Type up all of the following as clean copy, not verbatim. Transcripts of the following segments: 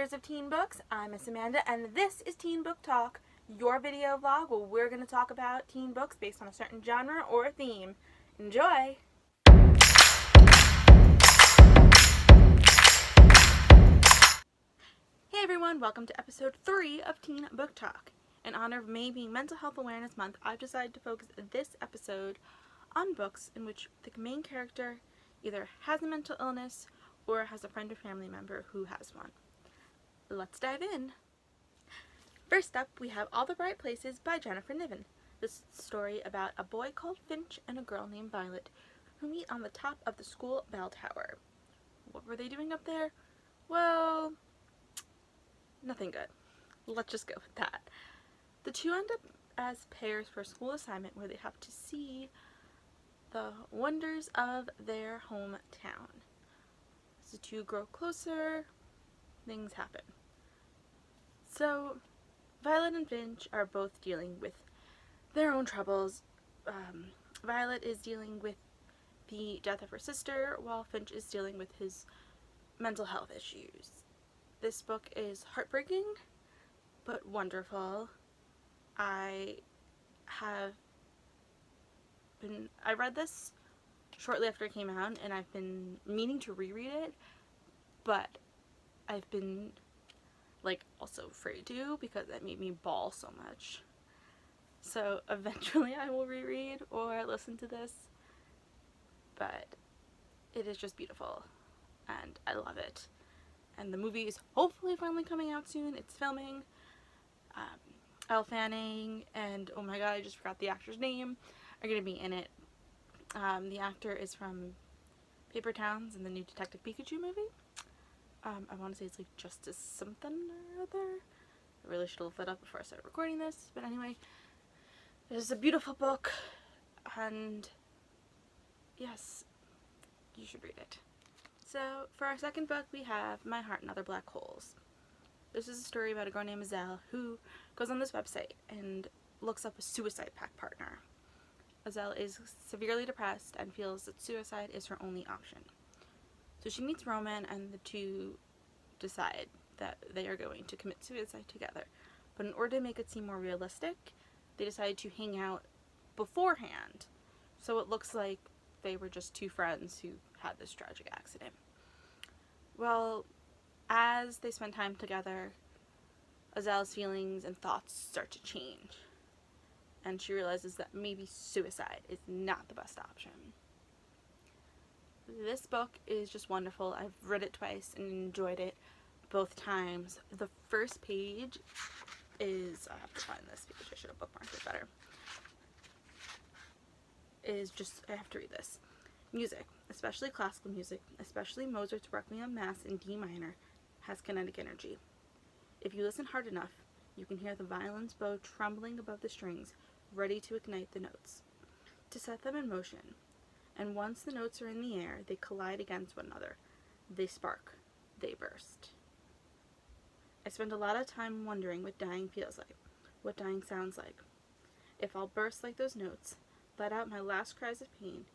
readers of teen books. I'm Miss Amanda, and this is Teen Book Talk, your video vlog where we're going to talk about teen books based on a certain genre or theme. Enjoy! Hey everyone, welcome to episode 3 of Teen Book Talk. In honor of May being Mental Health Awareness Month, I've decided to focus this episode on books in which the main character either has a mental illness or has a friend or family member who has one. Let's dive in. First up, we have All the Bright Places by Jennifer Niven. This is a story about a boy called Finch and a girl named Violet who meet on the top of the school bell tower. What were they doing up there? Well, nothing good. Let's just go with that. The two end up as pairs for a school assignment where they have to see the wonders of their hometown. As the two grow closer, things happen. So, Violet and Finch are both dealing with their own troubles. Violet is dealing with the death of her sister, while Finch is dealing with his mental health issues. This book is heartbreaking, but wonderful. I read this shortly after it came out, and I've been meaning to reread it, but I've been also afraid to because it made me bawl so much. So eventually I will reread or listen to this, but it is just beautiful and I love it. And the movie is hopefully finally coming out soon. It's filming. Elle Fanning and, oh my god, I just forgot the actor's name, are going to be in it. The actor is from Paper Towns and the new Detective Pikachu movie. I want to say it's like Justice something or other. I really should have looked that up before I started recording this. But anyway, it is a beautiful book. And yes, you should read it. So for our second book, we have My Heart and Other Black Holes. This is a story about a girl named Azelle who goes on this website and looks up a suicide pact partner. Azelle is severely depressed and feels that suicide is her only option. So she meets Roman and the two decide that they are going to commit suicide together. But in order to make it seem more realistic, they decide to hang out beforehand. So it looks like they were just two friends who had this tragic accident. Well, as they spend time together, Azelle's feelings and thoughts start to change. And she realizes that maybe suicide is not the best option. This book is just wonderful. I've read it twice and enjoyed it both times. The first page is, I have to find this page, I should have bookmarked it better, is just, I have to read this. Music, especially classical music, especially Mozart's Requiem Mass in D minor, has kinetic energy. If you listen hard enough, you can hear the violin's bow trembling above the strings, ready to ignite the notes, to set them in motion. And once the notes are in the air, they collide against one another. They spark. They burst. I spend a lot of time wondering what dying feels like, what dying sounds like. If I'll burst like those notes, let out my last cries of pain,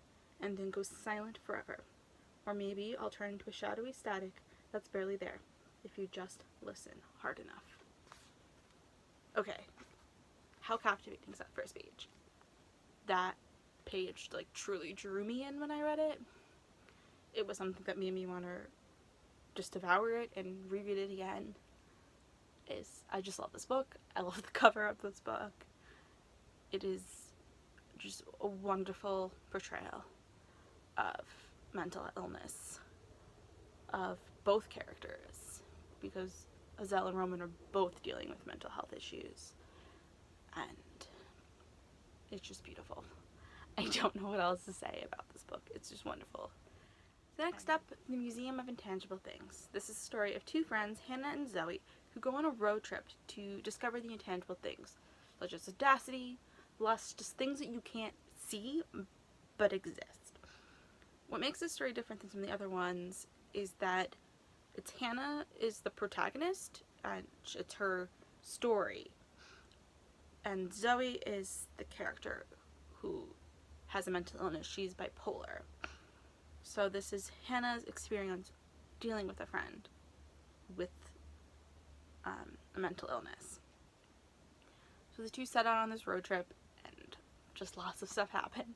and then go silent forever. Or maybe I'll turn into a shadowy static that's barely there, if you just listen hard enough. Okay, how captivating is that first page? That page truly drew me in when I read it. It was something that made me want to just devour it and reread it again. I just love this book. I love the cover of this book. It is just a wonderful portrayal of mental illness of both characters, because Azelle and Roman are both dealing with mental health issues, and it's just beautiful. I don't know what else to say about this book. It's just wonderful. Next up, The Museum of Intangible Things. This is a story of two friends, Hannah and Zoe, who go on a road trip to discover the intangible things, such as audacity, lust, just things that you can't see but exist. What makes this story different than some of the other ones is that Hannah is the protagonist, and it's her story, and Zoe is the character who has a mental illness. She's bipolar. So this is Hannah's experience dealing with a friend with a mental illness. So the two set out on this road trip, and just lots of stuff happened.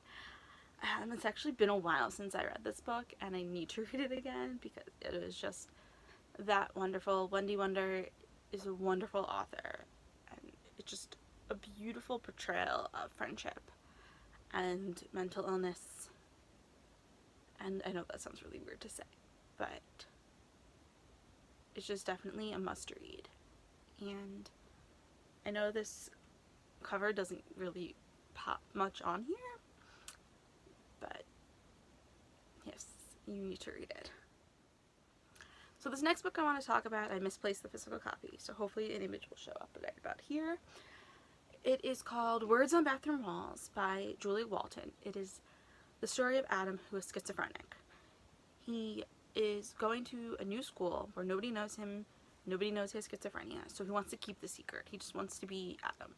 It's actually been a while since I read this book, and I need to read it again because it is just that wonderful. Wendy Wonder is a wonderful author, and it's just a beautiful portrayal of friendship and mental illness. And I know that sounds really weird to say, but it's just definitely a must read. And I know this cover doesn't really pop much on here, but yes, you need to read it. So this next book I want to talk about, I misplaced the physical copy, so hopefully an image will show up right about here. It is called Words on Bathroom Walls by Julie Walton. It is the story of Adam, who is schizophrenic. He is going to a new school where nobody knows him, nobody knows he has schizophrenia, so he wants to keep the secret. He just wants to be Adam,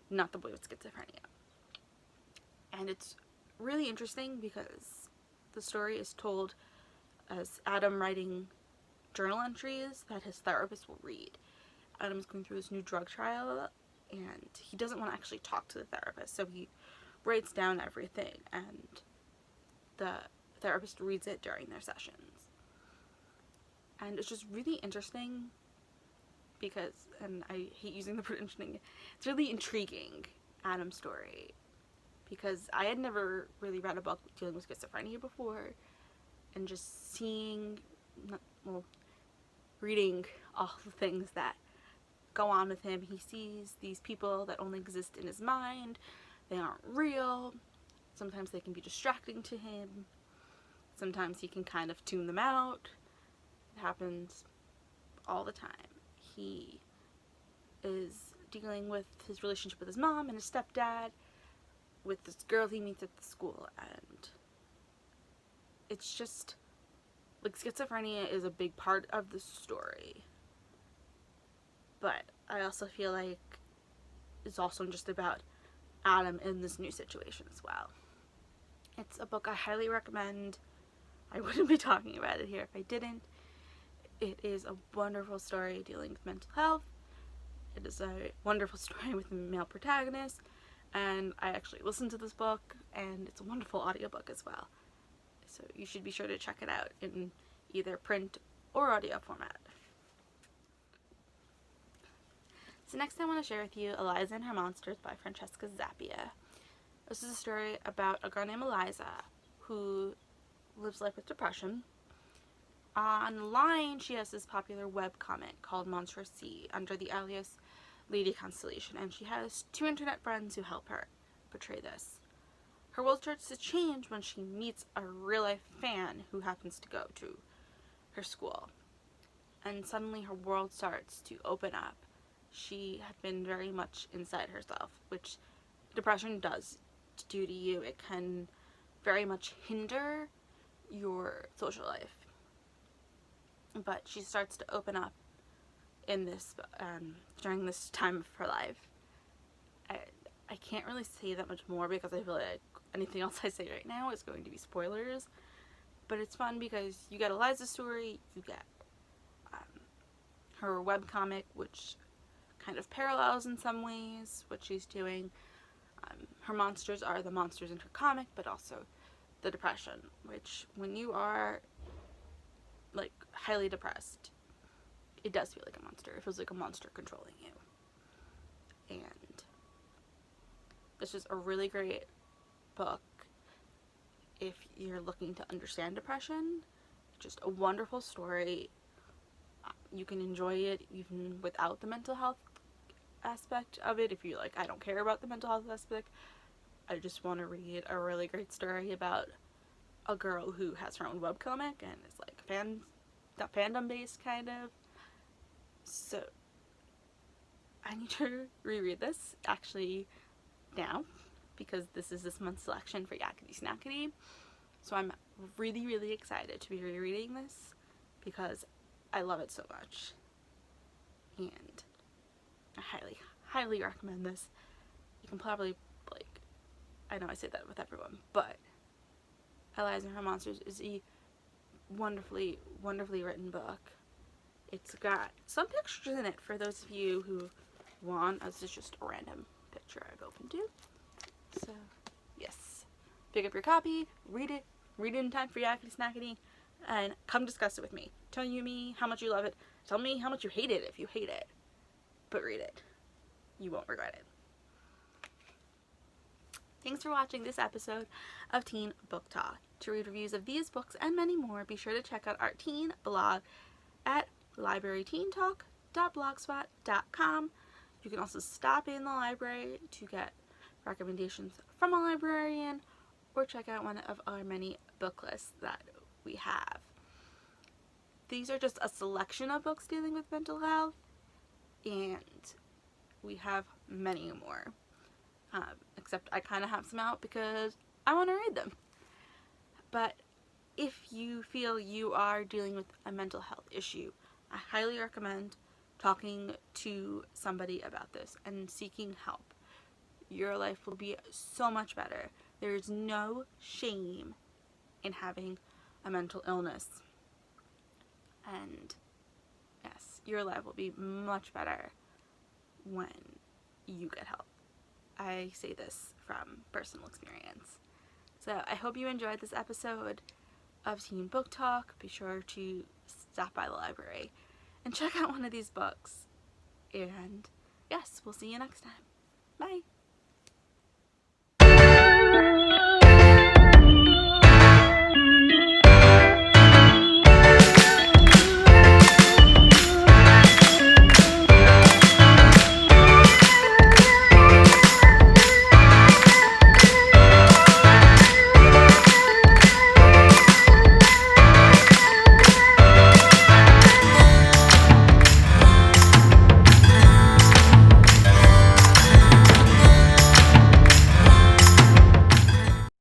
not the boy with schizophrenia. And it's really interesting because the story is told as Adam writing journal entries that his therapist will read. Adam's going through this new drug trial, and he doesn't want to actually talk to the therapist, so he writes down everything, and the therapist reads it during their sessions. And it's just really interesting because, and I hate using the word interesting, it's really intriguing, Adam's story, because I had never really read a book dealing with schizophrenia before, and just seeing, well, reading all the things that go on with him. He sees these people that only exist in his mind. They aren't real. Sometimes they can be distracting to him. Sometimes he can kind of tune them out. It happens all the time. He is dealing with his relationship with his mom and his stepdad, with this girl he meets at the school, and it's just, like, schizophrenia is a big part of the story, but I also feel like it's also just about Adam in this new situation as well. It's a book I highly recommend. I wouldn't be talking about it here if I didn't. It is a wonderful story dealing with mental health. It is a wonderful story with a male protagonist, and I actually listened to this book, and it's a wonderful audiobook as well. So you should be sure to check it out in either print or audio format. So next I want to share with you Eliza and Her Monsters by Francesca Zappia. This is a story about a girl named Eliza who lives life with depression. Online, she has this popular webcomic called Monstrous Sea under the alias Lady Constellation, and she has 2 internet friends who help her portray this. Her world starts to change when she meets a real-life fan who happens to go to her school. And suddenly her world starts to open up. She had been very much inside herself, which depression does do to you. It can very much hinder your social life. But she starts to open up in this, during this time of her life. I can't really say that much more because I feel like anything else I say right now is going to be spoilers. But it's fun because you get Eliza's story, you get her webcomic, which kind of parallels in some ways what she's doing. Her monsters are the monsters in her comic, but also the depression, which when you are like highly depressed, it does feel like a monster. It feels like a monster controlling you. And this is a really great book if you're looking to understand depression. Just a wonderful story. You can enjoy it even without the mental health aspect of it. If you're like, I don't care about the mental health aspect, I just want to read a really great story about a girl who has her own webcomic and is like fandom based kind of. So I need to reread this actually now because this is this month's selection for Yakety Snackety. So I'm really, really excited to be rereading this because I love it so much. And I highly, highly recommend this. You can probably, like, I know I say that with everyone, but Eliza and Her Monsters is a wonderfully, wonderfully written book. It's got some pictures in it for those of you who want. This is just a random picture I've opened to. So, yes. Pick up your copy, read it in time for yakety snackety, and come discuss it with me. Tell me how much you love it. Tell me how much you hate it if you hate it. But read it. You won't regret it. Thanks for watching this episode of Teen Book Talk. To read reviews of these books and many more, be sure to check out our teen blog at libraryteentalk.blogspot.com. You can also stop in the library to get recommendations from a librarian or check out one of our many book lists that we have. These are just a selection of books dealing with mental health, and we have many more. Except I kind of have some out because I want to read them. But if you feel you are dealing with a mental health issue, I highly recommend talking to somebody about this and seeking help. Your life will be so much better. There is no shame in having a mental illness. And yes, your life will be much better when you get help. I say this from personal experience. So I hope you enjoyed this episode of Teen Book Talk. Be sure to stop by the library and check out one of these books. And yes, we'll see you next time. Bye.